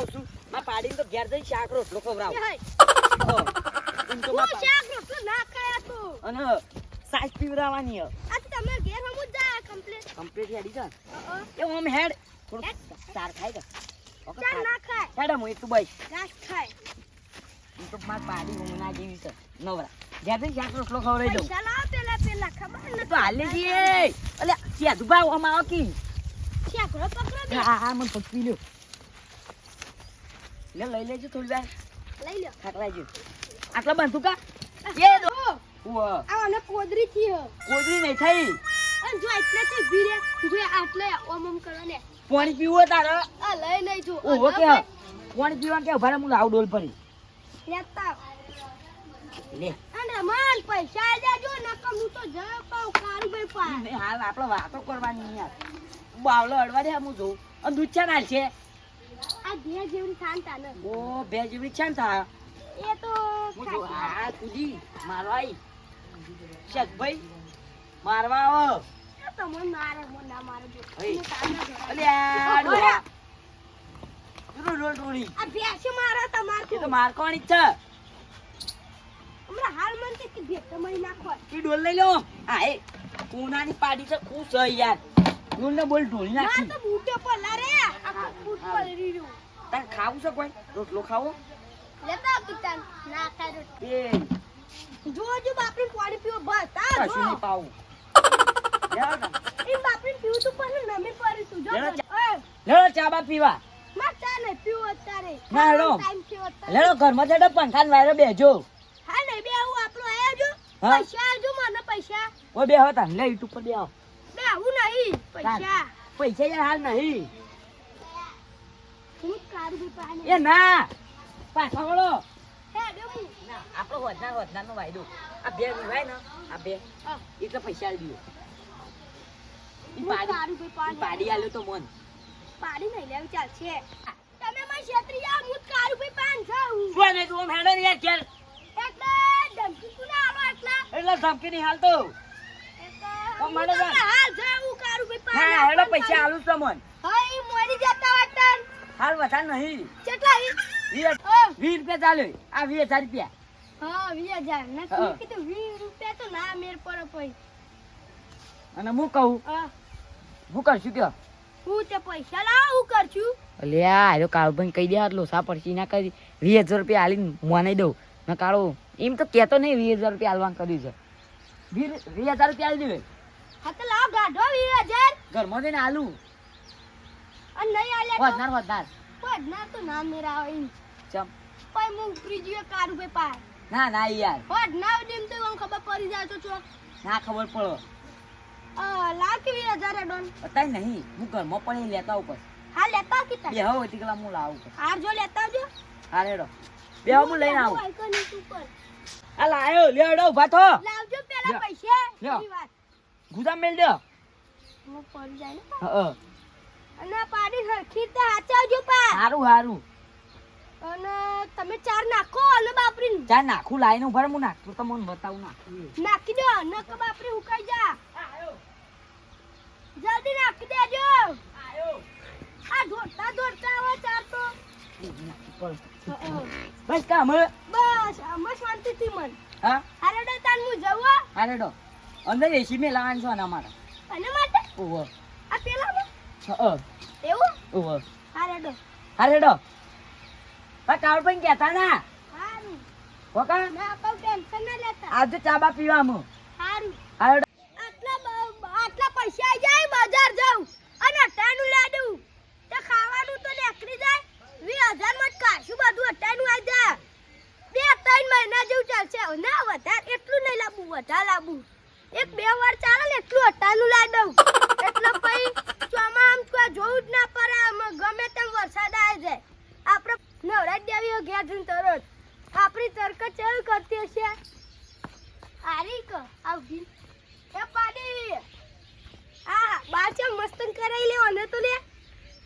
કહું છું માં પાડીને તો ઘેર જઈને શાક રોટલો ખવડાવ શાક રોટલો ના ખાયા તું અને સાસ પીવરાવાની આ તમે ઘેર હમું જાય કમ્પ્લીટ હેડી જા એ ઓમ હેડ થોડું ચાર ખાઈ જા ચાર ના ખાય હેડ હું તું બસ ઘાસ ખાય તો માર પાડી હું ના જેવી છે નવરા ઘેર જઈને શાક રોટલો ખવડાવી દઉં પૈસા લાવ પેલા ખબર ને તો હાલે જઈએ અલે ક્યાં દુભાવ આમ આવો કી શાક રો પકડો દે હા મને પકડી લ્યો લઈ લેજો થોડી વાર લઈ લ્યો ખાકલાજો આટલા બંધુકા એ દો આ મને કોદરી થી હો કોદરી નહીં થઈ અને જો એટલે તે ભીરે જો આટલે ઓમ કરો ને પાણી પીવો તારે આ લઈ લઈ જો ઓહો કે પાણી પીવા કે ઉભા હું લાવ ડોલ પડી લેતા લે અને માન પૈસા દેજો નકમ હું તો જ કહું કારું ભાઈ પા નહીં હાલ આપણે વાતો કરવાની યાર બાવલો અડવા દે હું જોઉં અને દૂધ છે નાલ છે આ જે જેવડી શાંતા ને ઓ બે જેવી છે ને થા એ તો હું જો આ કુદી મારવા આવી શેખભાઈ મારવા આવો તો મન મારે મન ના મારે જો ઓય. હું કામ ના કરું. અલે આ ડોહા તું રોલ રોલી આ ભેંસ મારા તમાર એ તો માર કોણ ઈચ્છા હમણાં હાલ મન કે ભેંસ તમારી નાખો તું ડોલ લઈ લો હા એ કોનાની પાડી છે ખુશ છે યાર ડોલ ને બોલ ઢોળી ના નાખી તો બૂટો પલા રે આ બૂટ પર રીડું તાર ખાવું છે કોઈ રોટલો ખાવો લેતા પિતાન ના ખાય એ જો જો બાપરી પાણી પીવો બસ આ કશું જો નહીં પાવું લેવો ને. એ બાપરી પીવું તું પણ નમી પડી તું જો લેલો ઓય લેવો ચા બા પીવા માં ચા ને પીવો અત્યારે ના, હેડો. ટાઈમ થયો અત્યારે લેવો ઘરમાં જડો પંખાન વાયરો બેજો હા ને બે આવું આપણો આયા જો હા. પૈસા આલજો મને પૈસા ઓ બે હતા લે યુટ્યુબ પર બે આવો બે આવું નહીં પૈસા પૈસા યાર હાલ નહીં હું કારું બી પાણી એ ના પાછા વળો હે બે હું ના આપણો વધનાર નો વાયદો આ બે વિવાય ને આ બે હા. એટલે પૈસા આલી દીધો ઈ હું પાડી કારું બી ઈ પાણી પાડી આલ્યો તો મન પાડી નહીં લેવું ચાલશે તમે મને છેતરી જાઓ હું કારું બી પાણી જાઉં શું નહીં તું આમ હેડો ને યાર ઘેર એટલે ધમકી તું ના આલો એટલા એટલે ધમકી નહીં હાલતો એટલે ઓ મને હું તમને હાલ જાઉં કારું બી પાણી હા હેડો પૈસા આલું તો મન હા ઈ મોરી જતા વાટન હાલ વધારે નહીં કેટલા ઈ 20 રૂપિયા ચાલ્યો આ 20,000 રૂપિયા હા 20,000 ને હા. તું કીધું 20 રૂપિયા તો ના મેર પડે પઈ અને હું કહું હા હું કરશું કયો હું તે પૈસા લાવ હું કરશું અલ્યા આયો કાળભાઈ કહી દે આટલો સા પડશી ના કરી 20,000 રૂપિયા આલીને મોનાઈ દઉં ના કાળો એમ તો કહેતો નહીં 20,000 રૂપિયા આલવાનું કર્યું છે 20,000 રૂપિયા આલી દેવે હા તો લાવ ગાઢો 20,000 ઘરમાં જઈને આલુ અને નહીં આલ્યા વધનાર તો ના તો ના મેરા આવે ઈ ચમ પઈ હું ત્રીજી કારું પઈ પાય ના ના યાર ના દેમ તો મને ખબર પડી જાય તો ચોક ના ખબર પડો લાવ કે 20,000 ડોન બતાય નહીં હું ઘરમાં પણ એ લેતા ઉપર હા લેતા કીતા બે હવે ટીકલા હું લાવું છું હાર જો લેતા જો હા રેડો બે હું લઈને આવું આઈકોનિક ઉપર આ લાયો લેડો ઉભા થો લાવજો પેલા પૈસા લ્યો. એવી વાત ગુદામ મેલ દો હું પડી જાય ને હા અને પાડી હરખી રીતે હાચવજો પા હારું હારું અને તમે ચાર નાખો અને બાપરી ચા નાખું લાઈને ઉભા રહો, હું નાખું તો મને બતાવું નાખું નાખી દો નક બાપરી હુકાઈ જા જલ્દી નાખી દેજો આ દોડતા આવો ચાર તો બસ કામ હે? બસ અમે શાંતિથી મન હા અરે ડે તાન હું જવો હા રેડો અંદર એસી મેં લાવવાનું છે આના માટે અને માટે ઓહો આ પેલા હા એવું ઓહો અરે ડે હા રેડો હા કાવડ પણ કહેતા ના હારું હોકા ના બહુ ટેન્શન ના લેતા આજે ચા બા પીવામાં હારું હા રેડો આટલા પૈસા આઈ જાય બજાર જાઉં અને અટાનું લાડું તે ખાવાનું તો નીકળી જાય 20,000 માં જ કાશું બધું અટાનું આઈ જાય 2-3 મહિના જેવું ચાલશે ના વધારે એટલું નહીં લાવું વધારે લાવું 1-2 વાર ચાલે ને એટલું અટાનું લાવી દઉં એટલે પછી ચોમા આમ કોઈ જોવું જ ના પડે આમ ગમે તેમ વરસાદ આવી જાય આપણે નવરાજ દેવી હોય ઘેર જઈને તરત આપણી તરકત કેવી કરતી હશે આરી ક આવજી એ પાડી આ બાચા મસ્તન કરાઈ લે અને તો લે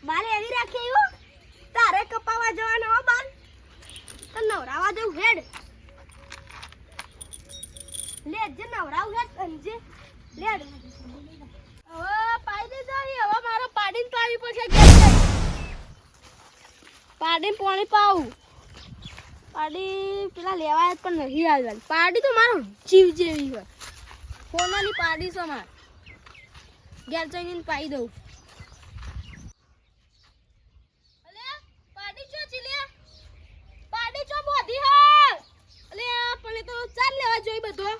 મારે એવી રાખી આવ્યો તારે કપાવા જવાનો હો બાલ તો નવરાવા દઉં હેડ લે જે નવરાવ હેડ અંજે લેડ હવે પાડી દે હવે મારો પાડીને પાવી પછી ઘેર જઈ પાડી પાણી પાવું. પાડી પેલા લેવાય જ પણ નહીં આવવાની. પાડી તો મારો જીવ જેવી હોય. સોનાની પાડી છે મારે. ઘેર જઈને પાઈ દઉં. અલે પાડી ચો ચીલે. પાડી ચો બોધી હાલ. અલે પણ એ તો ચાલ લેવા જોઈ બધો.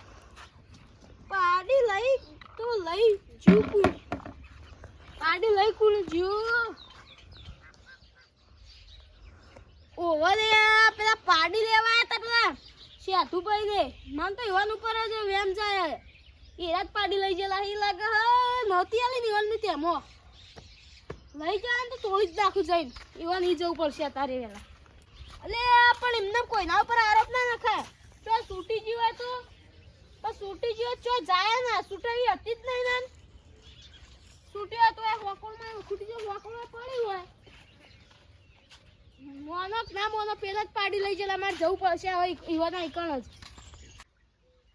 પાડી લઈ તો લઈ જુકુ. પાડી લઈ કુલ જુ. ઓવર પેલા પાડી લેવા હતા પેલા શેઠું ભાઈ ને મન તો ઈવન ઉપર જ વેમ જાય. એરા જ પાડી લઈ ગયેલા એ લાગે હે નહોતી આલી ને ઈવન ની તેમો લઈ જાય ને તો તોડી જ નાખું જઈને. ઈવન ઈ જવું પડશે તારે વેલા. અલે પણ એમને કોઈના ઉપર આરોપ ના નખાય. તો છૂટી ગયું હોય તો છૂટી ગયું ચો જાય ને છૂટાવી હતી જ નહીં ને. છૂટી હોય તો એ હોકળમાં છૂટી ગયો હોકળમાં પડી હોય. મોનો ના મોનો પેલા જ પાડી લઈ જલા મારે જવું પડશે હવે ઈવાના ઈકણ જ.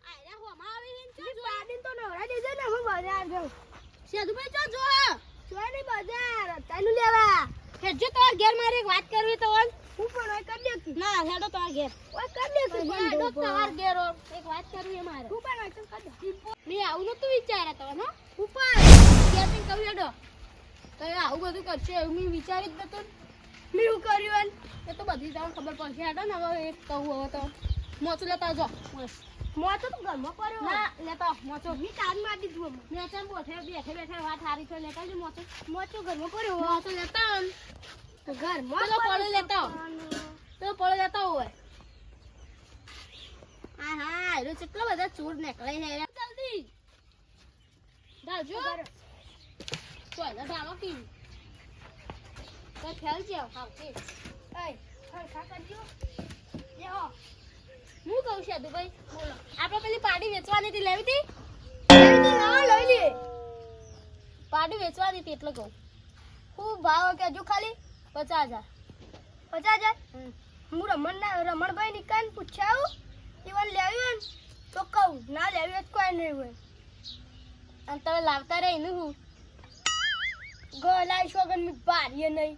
આયા હોમાં આવી ને ચો પાડીને તો નવરા દેજે ને હું બજાર જાઉં. સેદુભાઈ ચો જો ની બજાર તાનું લેવા. હેજો તો ઘેર મારે એક વાત કરવી તો હું પણ કરી દેતી. ના હેડો તો ઘેર ઓય કરી દેતી. હેડો તમાર ઘેર એક વાત કરવી એ મારે. હું પણ કરી દે. મે આવું નતું વિચાર્યા તો હો ઉપર ઘેર થી કહું હેડો તો આવું બધું કરશે એવું મે વિચારી જ નતું. મેં કર્યું એ તો બધી તમને ખબર પડશે. હેડો ને હવે એક કહું હવે તો મોચું લેતા જો. મોચું તો ઘરમાં પડ્યો ના લેતા મોચું મી કાન માં દીધું. મેં ચાલ બેઠે બેઠે વાત હારી તો લેતા જો મોચું ઘરમાં પડ્યો. મોચું લેતા તો ઘરમાં તો પડ્યો લેતા તો પડ્યો લેતા હોય. હા હા એ કેટલા બધા ચોર નીકળે છે જલ્દી દાજો ચોલા ડાલો કી તો ખેલ છે આવતે. એય ખા કરજો લેહો. હું કહું છે દુભાઈ બોલો આપણે પેલી પાડી વેચવાની હતી લેવી હતી. ના લઈ લે. પાડી વેચવાની હતી એટલે કહું. ખૂબ ભાવ કેજો ખાલી 50,000. 50,000 હું રમણભાઈ ની કાન પૂછાવું ઈવન લેવી ને તો કહું ના લેવી જ કોઈ નહીં હોય. અને તમે લાવતા રહી ને હું ગલાઈ શોગન મી બારીએ નહીં.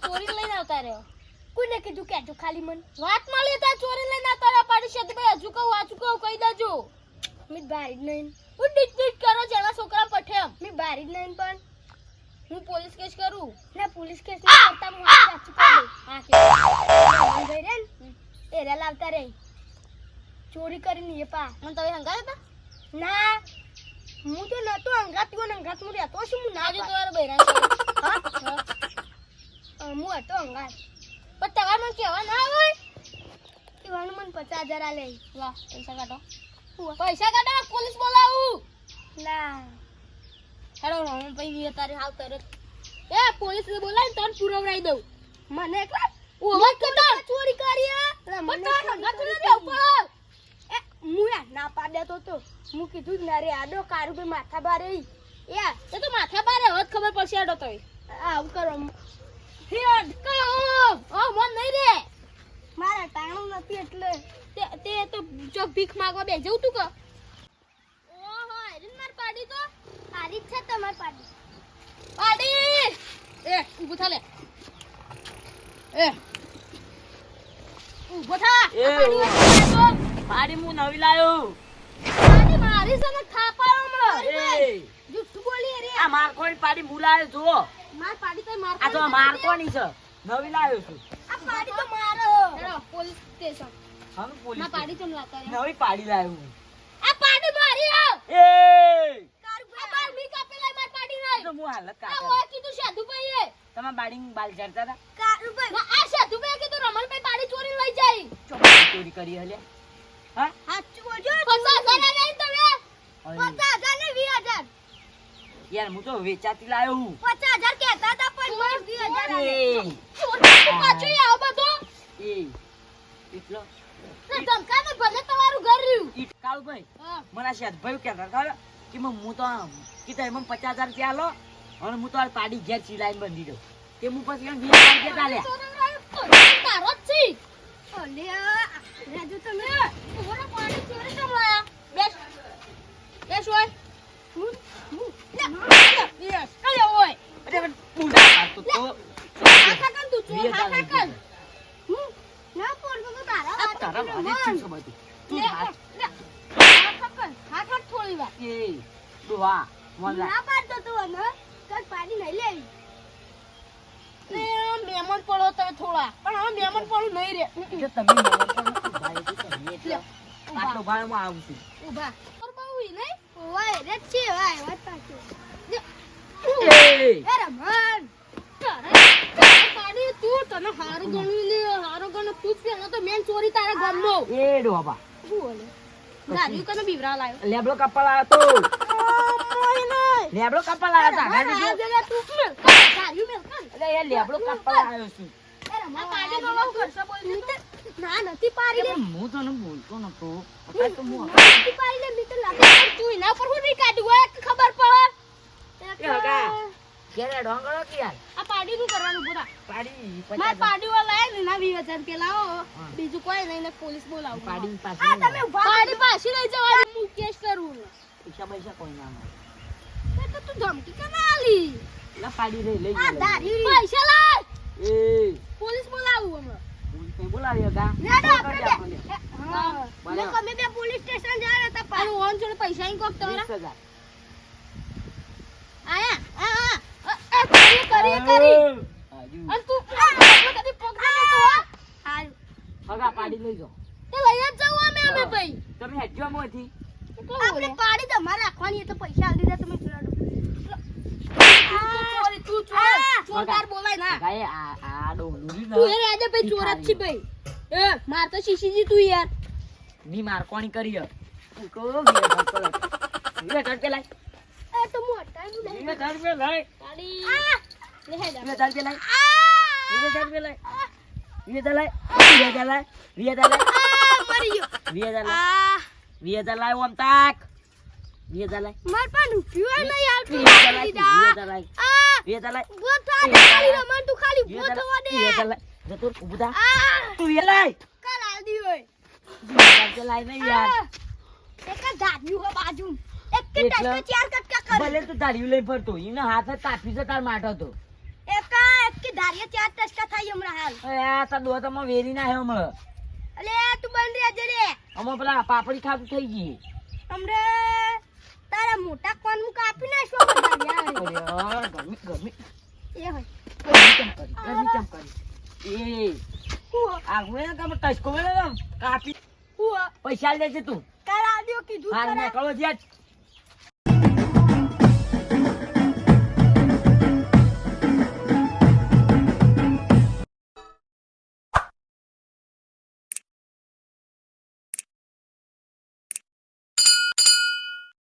ચોરી લઈને આવતા રહ્યો. કોને કીધું કેજો ખાલી મન વાત મળી તા ચોરી લઈને આવતા રહ્યા. પાડી છે ભાઈ હજુ કહું આચું કહું કહી દેજો. મી બારી જ નહીં. હું ડીટ ડીટ કરો જેવા છોકરા પઠે એમ. મી બારી જ નહીં પણ હું પોલીસ કેસ કરું. ના પોલીસ કેસ ના કરતા હું સાચું કહું. હા કે ગઈ રે એરા લાવતા રહી ચોરી કરીને એ પા મને તમે હંગાત હતા. ના હું તો નતો હંગાત ગયો હંગાત હું રહેતો છું. હું ના જો તમારો બૈરા હું હતો હંગાત પણ તમારે મને કહેવા ના હોય. કહેવાનું મને 50,000 આ લે. લા પૈસા કાઢો. પૈસા કાઢો પોલીસ બોલાવું. ના હેડો હું પૈસા તારે હાવ તરત એ પોલીસ બોલાવીને તને પુરવડાવી દઉં. મને એકલા ઓવર કતો ચોરી કરી મને હંગાત ન દેવ પર એ મુયા ના પાડે તો હું કીધું જ ના રે આડો કારું ભાઈ માથા બારે એ તો માથા બારે હોત ખબર પડશે. આડો તો આવું કરો હેડ કહો ઓ મન નહીં રે મારા ટાણું નથી એટલે તે તો જો ભીખ માંગવા બે જવું તું કે ઓહો એરીન માર પાડી તો સારી છે તમાર પાડી. પાડી એ ઊભો થા લે. એ ઊભો થા. પાડી હું નવી લાયો. પાડી મારી સને ખાપાળો હમણો. એ જુઠ્ઠું બોલી રે. આ માર કોઈ પાડી મુલાયો જો. માર પાડી તો માર. આ તો માર કોની છે નવી લાયો છું. આ પાડી તો મારો. હેડો પોલીસ સ્ટેશન. હમ પોલીસ માં પાડી ચમ લાતા રે. નવી પાડી લાયો હું. આ પાડી મારી હો. એ આ બાર મી કાપેલા માર પાડી નહીં. તો હું હાલત આ કાઢે. ઓય કીધું સાધુભાઈ એ. તમાર બાડી બાલ ઝરતા હતા. કારુભાઈ આ સાધુભાઈ કીધું રમણભાઈ પાડી ચોરી લઈ જાય. ચોરી કરી હલે. હા સાચું બોલજો. 50,000 લઈ તમે. 50,000 ને 20,000. યાર હું તો વેચાતી લાયો હું. 50,000 કહેતા હતા પણ મને 20,000 આલે. એ ચોરી પાછો આવ બધો. એ એટલો ને ધમકાને ભલે તમારું ઘર રહ્યું. ઈ કાળુ ભાઈ હા મને શેઠ ભાઈ કહેતા હતા કે હું તો કીધા એમાં 50,000 રૂપિયા લો અને હું તો આ પાડી ઘેર સિલાઈને બંધી દઉં. તે હું પછી 20,000 રૂપિયા તારો જ છે. ઓલ્યા રાજુ તમે ઓરા પાડી ચોરી કેમ લાયા? બેસ બેસ ઓય. લે યસ અલે ઓય. અરે બુડા પાડતો તો આખા આજે જ છીનશો બધું. તું હાથ હાથ થોડી વાર એ ડોહા મોન રાખ. ના પાડતો તું અને કઈ પાડી નહીં લેવી મહેમાન પડો તમે થોડા પણ હવે મહેમાન પડું નહીં રે જો તમે મોન પર ભાઈ તો તમે એટલે આટલો ભાઈ હું આવું છું. ઉભા પર બહુ નહીં ઓય રે છે વાય વાત પાછો એ એ રમણ પાડી તું તને હારું ગણવી લે હારું ગણ તું જ પેલો તો મેન ચોરી તારા ગામનો એ ડોહા શું બોલે ગાડી કને બીવરા લાયો લેબડો કપલ આવ્યો તો મોય નહીં લેબડો કપલ આવ્યો તા આ ગાડી જગ્યા તું મેલ ગાડી મેલ કન અરે એ લેબડો કપલ આવ્યો છું. આ પાડી નો ખર્ચો બોલ ના નથી પાડી દે હું તને બોલતો નતો અત્યારે તો હું નથી પાડી લે મી તો લાગે તું એના પર હું નહીં કાઢી હોય કે ખબર પડે એ હગા કેરે ડોંગળો કે યાર આ પાડી નું કરવાનું પૂરા પાડી માર 50 પાડી વાળા આયા ને ના 20000 રૂપિયા લાવો બીજું કોઈ નહીં ને પોલીસ બોલાવો પાડી પાસે આ તમે પાડી પાછી લઈ જવાની હું કેસ કરું પૈસા પૈસા કોઈ ના મળે. એ તો તું ધમકી કે ના આલી લા પાડી લઈ આ લઈ દારી પૈસા લાય એ પોલીસ બોલાવું હમણાં પોલીસ કઈ બોલાવી હગા ના કરી આપણે આપણને. મેં કમે બે પોલીસ સ્ટેશન જા રહ્યા હતા પાડું ઓન જોડે પૈસા ઈ કોક તમારા 20,000. આયા કરી આજુ. અને તું કદી પકડી લેતો હારું હગા પાડી લઈ જાઓ. તે લઈ જ જાવ અમે ભાઈ તમે હેડજો મોથી આપણે પાડી તમારે રાખવાની તો પૈસા આલી દે તમે જોડો તું ચોર બોલાય ના ગાય આ ડોલુરી તું એ રાજે ભાઈ ચોર જ છી ભાઈ એ માર તો શીશીજી તું યાર ની માર કોણી કરી હે તું કો ગે ધડકે લાય એ તો મોટા નું લે વીરે ધડકે લાય પાડી લે હેડા વીરે ધડકે લાય વીરે ધડકે લાય વીરે ધડકે લાય વીરે ધડકે લાય મરી ગયો વીરે ધડકે લાય વીરે ધડકે લાય ઓમ તાક વીરે ધડકે લાય માર પા રૂપિયો નહીં આવતો વીરે ધડકે લાય વીરે ધડકે લાય વીરે ધડકે લાય ઉભો થા દે ખાલી રમણ તું ખાલી ઉભો થવા દે વીરે ધડકે લાય જતો ઉભો થા તું વીરે લાય કાલ આદી હોય વીરે ધડકે લાય ને યાર એક ધાર્યું હો બાજુ એક કે એટલે? ટેસ્ટ ચાર કટકા કરે ભલે તું ધાર્યું લઈ ફરતો એના હાથે તાપી છે તાર માટો તો એક કે ધાર્યા ચાર ટેસ્ટ થાય હમણાં હાલ આ તા દોતમાં વેરી ના હે હમણાં અલે તું બંધ રહેજે રે અમે પેલા પાપડી ખાતું થઈ ગઈ હમણે તારા મોટા કોન મુ કાપી નાખો બધા અરે ગરમી ગરમી એ હોય ગરમી ચમ કરી એ હું આ હું એને કામ ટચકો મેલે કાપી હું પૈસા લે છે તું કાલ આદિયો કીધું હાલ કરે ને કળો જ્યાં